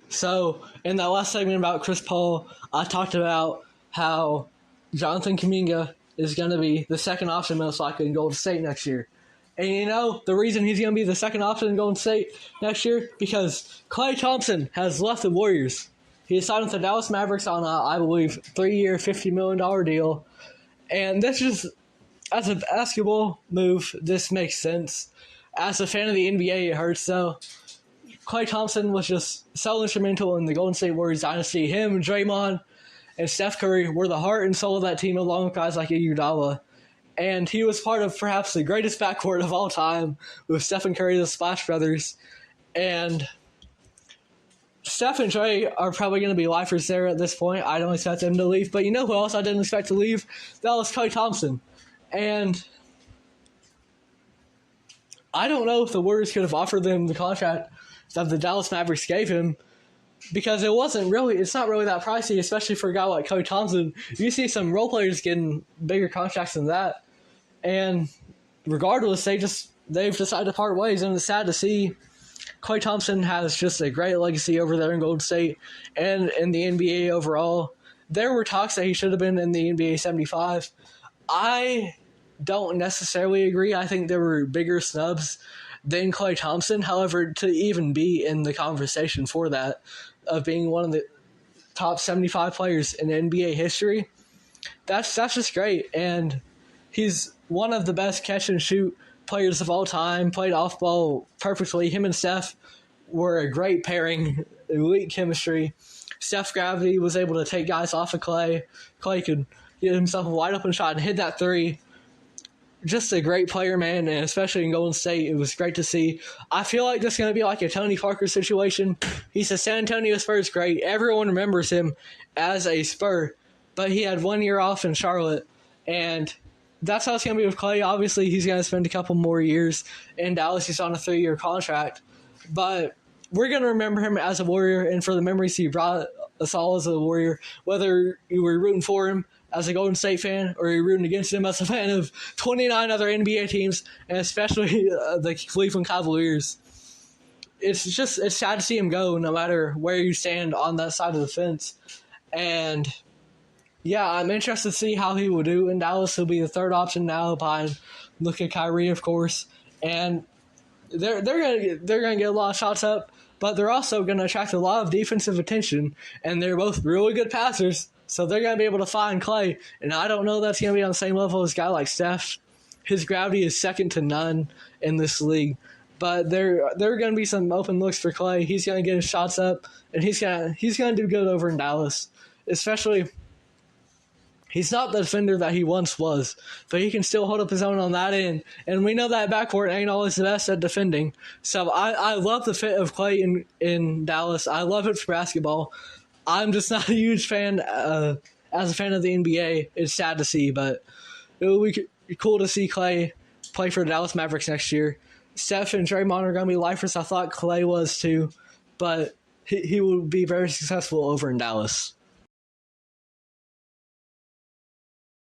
So in that last segment about Chris Paul, I talked about how Jonathan Kuminga is going to be the second option most likely in Golden State next year. And you know, the reason he's going to be the second option in Golden State next year, because Klay Thompson has left the Warriors. He signed with the Dallas Mavericks on a, I believe, 3-year, $50 million deal. And this just, as a basketball move, this makes sense. As a fan of the NBA, it hurts though. Klay Thompson was just so instrumental in the Golden State Warriors dynasty. Him, Draymond, and Steph Curry were the heart and soul of that team, along with guys like Iguodala. And he was part of perhaps the greatest backcourt of all time with Steph and Curry, the Splash Brothers. And Steph and Dre are probably going to be lifers there at this point. I don't expect them to leave. But you know who else I didn't expect to leave? That was Klay Thompson. And I don't know if the Warriors could have offered them the contract that the Dallas Mavericks gave him, because it's not really that pricey, especially for a guy like Klay Thompson. You see some role players getting bigger contracts than that. And regardless, they've decided to part ways, and it's sad to see. Klay Thompson has just a great legacy over there in Golden State and in the NBA overall. There were talks that he should have been in the NBA 75. I don't necessarily agree. I think there were bigger snubs than Klay Thompson. However, to even be in the conversation for that, of being one of the top 75 players in NBA history, that's just great. And he's one of the best catch-and-shoot players of all time, played off-ball perfectly. Him and Steph were a great pairing, elite chemistry. Steph's gravity was able to take guys off of Klay. Klay could get himself a wide-open shot and hit that three. Just a great player, man, and especially in Golden State, it was great to see. I feel like this is going to be like a Tony Parker situation. He's a San Antonio Spurs great. Everyone remembers him as a Spur, but he had 1 year off in Charlotte, and that's how it's going to be with Klay. Obviously, he's going to spend a couple more years in Dallas. He's on a 3-year contract, but we're going to remember him as a Warrior, and for the memories he brought us all as a Warrior, whether you were rooting for him as a Golden State fan or you're rooting against him as a fan of 29 other NBA teams, and especially the Cleveland Cavaliers. It's sad to see him go, no matter where you stand on that side of the fence. And yeah, I'm interested to see how he will do in Dallas. He'll be the third option now behind Luka, Kyrie, of course. And they're gonna get a lot of shots up, but they're also gonna attract a lot of defensive attention. And they're both really good passers, so they're gonna be able to find Klay. And I don't know that's gonna be on the same level as a guy like Steph. His gravity is second to none in this league. But there are going to be some open looks for Klay. He's going to get his shots up, and he's going to do good over in Dallas. Especially, he's not the defender that he once was, but he can still hold up his own on that end. And we know that backcourt ain't always the best at defending. So I love the fit of Klay in Dallas. I love it for basketball. I'm just not a huge fan. As a fan of the NBA, it's sad to see, but it will be cool to see Klay play for the Dallas Mavericks next year. Steph and Draymond are going to be lifers. I thought Klay was too, but he will be very successful over in Dallas.